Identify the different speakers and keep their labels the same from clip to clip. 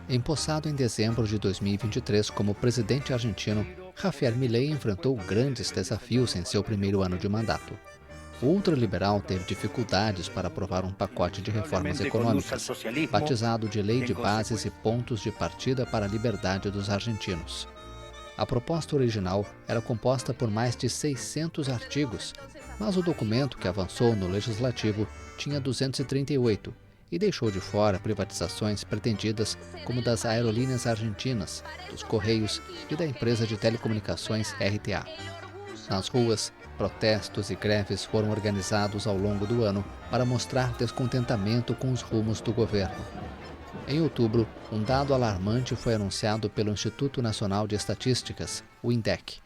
Speaker 1: Empossado em dezembro de 2023 como presidente argentino, Javier Milei enfrentou grandes desafios em seu primeiro ano de mandato. O ultraliberal teve dificuldades para aprovar um pacote de reformas econômicas, batizado de Lei de Bases e Pontos de Partida para a Liberdade dos Argentinos. A proposta original era composta por mais de 600 artigos, mas o documento que avançou no Legislativo tinha 238 e deixou de fora privatizações pretendidas como das aerolíneas argentinas, dos Correios e da empresa de telecomunicações RTA. Nas ruas, protestos e greves foram organizados ao longo do ano para mostrar descontentamento com os rumos do governo. Em outubro, um dado alarmante foi anunciado pelo Instituto Nacional de Estatísticas, o INDEC.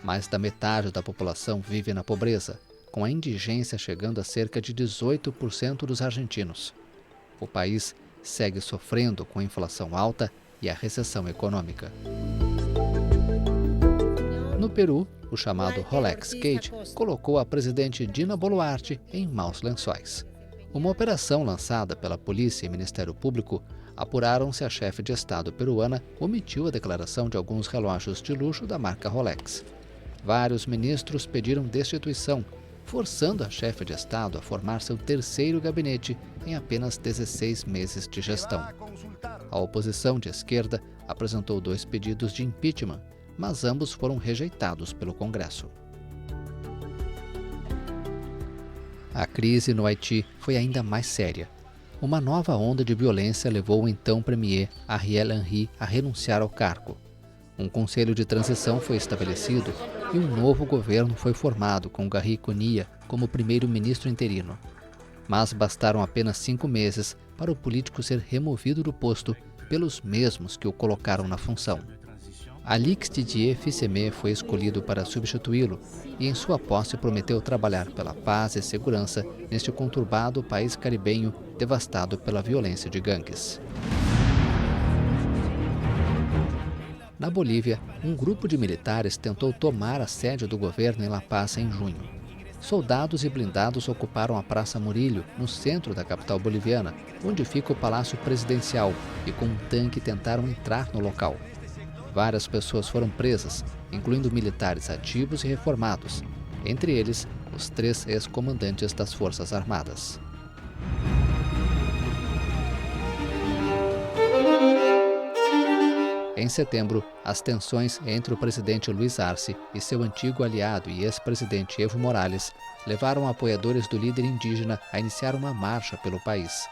Speaker 1: Mais da metade da população vive na pobreza, com a indigência chegando a cerca de 18% dos argentinos. O país segue sofrendo com a inflação alta e a recessão econômica. No Peru, o chamado Rolex Gate colocou a presidente Dina Boluarte em maus lençóis. Uma operação lançada pela polícia e Ministério Público apuraram se a chefe de Estado peruana omitiu a declaração de alguns relógios de luxo da marca Rolex. Vários ministros pediram destituição, forçando a chefe de Estado a formar seu terceiro gabinete em apenas 16 meses de gestão. A oposição de esquerda apresentou 2 pedidos de impeachment, mas ambos foram rejeitados pelo Congresso. A crise no Haiti foi ainda mais séria. Uma nova onda de violência levou o então premier Ariel Henry a renunciar ao cargo. Um conselho de transição foi estabelecido e um novo governo foi formado com Gary Conilla como primeiro-ministro interino. Mas bastaram apenas 5 meses para o político ser removido do posto pelos mesmos que o colocaram na função. Alix Didier Fils-Aimé foi escolhido para substituí-lo e em sua posse prometeu trabalhar pela paz e segurança neste conturbado país caribenho devastado pela violência de gangues. Na Bolívia, um grupo de militares tentou tomar a sede do governo em La Paz em junho. Soldados e blindados ocuparam a Praça Murillo, no centro da capital boliviana, onde fica o Palácio Presidencial, e com um tanque tentaram entrar no local. Várias pessoas foram presas, incluindo militares ativos e reformados, entre eles os 3 ex-comandantes das Forças Armadas. Em setembro, as tensões entre o presidente Luiz Arce e seu antigo aliado e ex-presidente Evo Morales levaram apoiadores do líder indígena a iniciar uma marcha pelo país.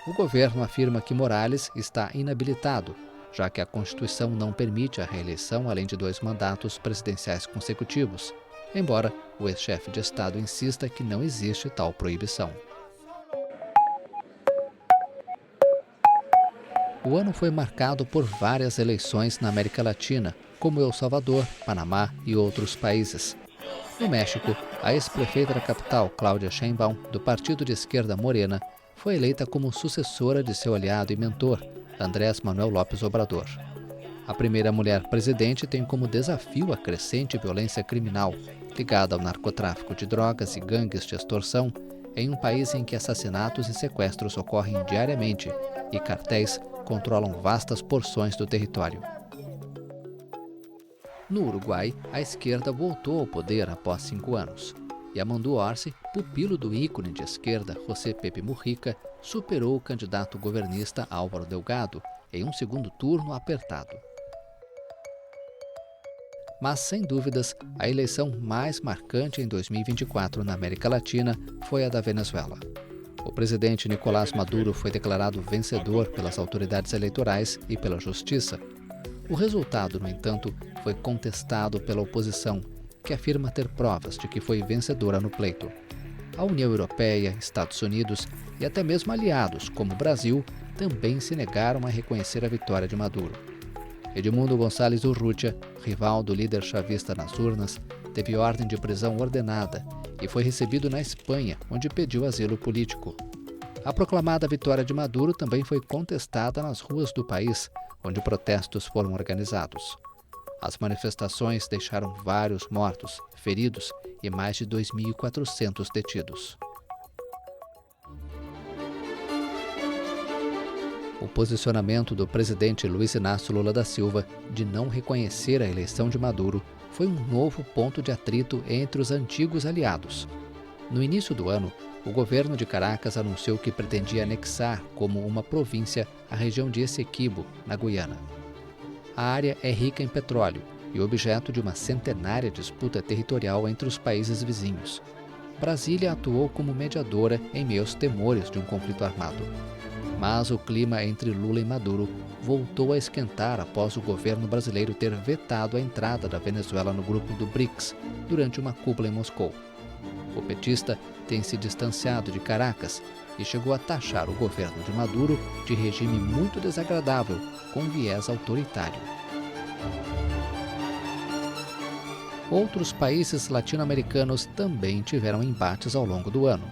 Speaker 1: O governo afirma que Morales está inabilitado, já que a Constituição não permite a reeleição além de 2 mandatos presidenciais consecutivos, embora o ex-chefe de Estado insista que não existe tal proibição. O ano foi marcado por várias eleições na América Latina, como El Salvador, Panamá e outros países. No México, a ex-prefeita da capital, Claudia Sheinbaum, do partido de esquerda Morena, foi eleita como sucessora de seu aliado e mentor, Andrés Manuel López Obrador. A primeira mulher presidente tem como desafio a crescente violência criminal, ligada ao narcotráfico de drogas e gangues de extorsão, em um país em que assassinatos e sequestros ocorrem diariamente e cartéis controlam vastas porções do território. No Uruguai, a esquerda voltou ao poder após 5 anos. Yamandu Orsi, pupilo do ícone de esquerda José Pepe Mujica, superou o candidato governista Álvaro Delgado em um segundo turno apertado. Mas, sem dúvidas, a eleição mais marcante em 2024 na América Latina foi a da Venezuela. O presidente Nicolás Maduro foi declarado vencedor pelas autoridades eleitorais e pela justiça. O resultado, no entanto, foi contestado pela oposição, que afirma ter provas de que foi vencedora no pleito. A União Europeia, Estados Unidos e até mesmo aliados, como o Brasil, também se negaram a reconhecer a vitória de Maduro. Edmundo Gonçalves Urrutia, rival do líder chavista nas urnas, teve ordem de prisão ordenada e foi recebido na Espanha, onde pediu asilo político. A proclamada vitória de Maduro também foi contestada nas ruas do país, onde protestos foram organizados. As manifestações deixaram vários mortos, feridos e mais de 2.400 detidos. O posicionamento do presidente Luiz Inácio Lula da Silva de não reconhecer a eleição de Maduro foi um novo ponto de atrito entre os antigos aliados. No início do ano, o governo de Caracas anunciou que pretendia anexar como uma província a região de Essequibo, na Guiana. A área é rica em petróleo e objeto de uma centenária disputa territorial entre os países vizinhos. Brasília atuou como mediadora em meio aos temores de um conflito armado. Mas o clima entre Lula e Maduro voltou a esquentar após o governo brasileiro ter vetado a entrada da Venezuela no grupo do BRICS durante uma cúpula em Moscou. O petista tem se distanciado de Caracas e chegou a taxar o governo de Maduro de regime muito desagradável, com viés autoritário. Outros países latino-americanos também tiveram embates ao longo do ano.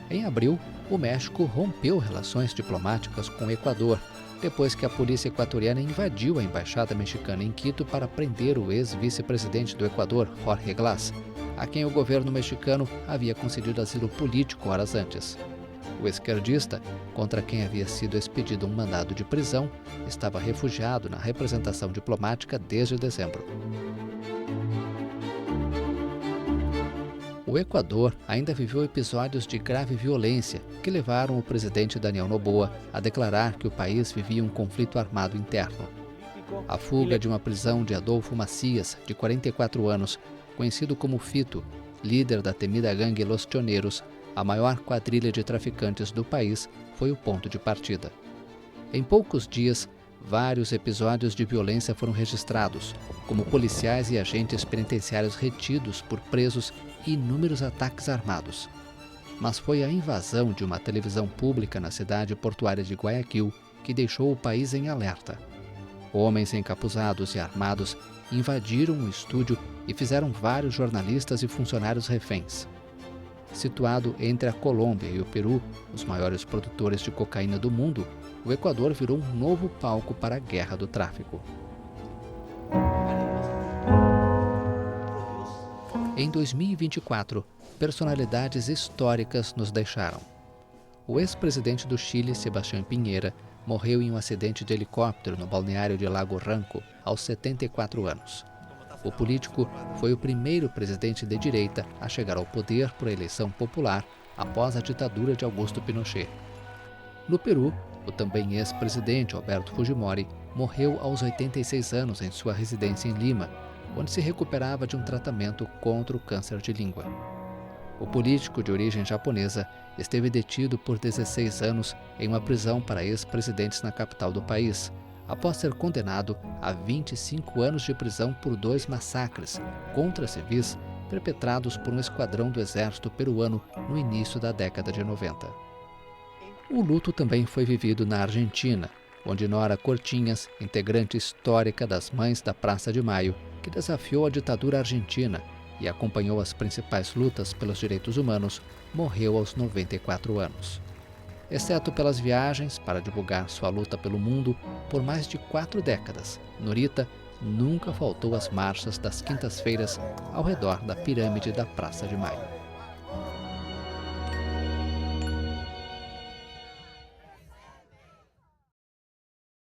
Speaker 1: Em abril, o México rompeu relações diplomáticas com o Equador, depois que a polícia equatoriana invadiu a embaixada mexicana em Quito para prender o ex-vice-presidente do Equador, Jorge Glass, a quem o governo mexicano havia concedido asilo político horas antes. O esquerdista, contra quem havia sido expedido um mandado de prisão, estava refugiado na representação diplomática desde dezembro. O Equador ainda viveu episódios de grave violência que levaram o presidente Daniel Noboa a declarar que o país vivia um conflito armado interno. A fuga de uma prisão de Adolfo Macias, de 44 anos, conhecido como Fito, líder da temida gangue Los Choneros, a maior quadrilha de traficantes do país, foi o ponto de partida. Em poucos dias, vários episódios de violência foram registrados, como policiais e agentes penitenciários retidos por presos e inúmeros ataques armados. Mas foi a invasão de uma televisão pública na cidade portuária de Guayaquil que deixou o país em alerta. Homens encapuzados e armados invadiram o estúdio e fizeram vários jornalistas e funcionários reféns. Situado entre a Colômbia e o Peru, os maiores produtores de cocaína do mundo, o Equador virou um novo palco para a guerra do tráfico. Em 2024, personalidades históricas nos deixaram. O ex-presidente do Chile, Sebastián Piñera, morreu em um acidente de helicóptero no balneário de Lago Ranco, aos 74 anos. O político foi o primeiro presidente de direita a chegar ao poder por eleição popular após a ditadura de Augusto Pinochet. No Peru, o também ex-presidente Alberto Fujimori morreu aos 86 anos em sua residência em Lima, onde se recuperava de um tratamento contra o câncer de língua. O político de origem japonesa esteve detido por 16 anos em uma prisão para ex-presidentes na capital do país, após ser condenado a 25 anos de prisão por 2 massacres contra civis perpetrados por um esquadrão do exército peruano no início da década de 90. O luto também foi vivido na Argentina, onde Nora Cortinhas, integrante histórica das Mães da Praça de Maio, que desafiou a ditadura argentina e acompanhou as principais lutas pelos direitos humanos, morreu aos 94 anos. Exceto pelas viagens para divulgar sua luta pelo mundo por mais de 4 décadas, Norita nunca faltou às marchas das quintas-feiras ao redor da pirâmide da Praça de Maio.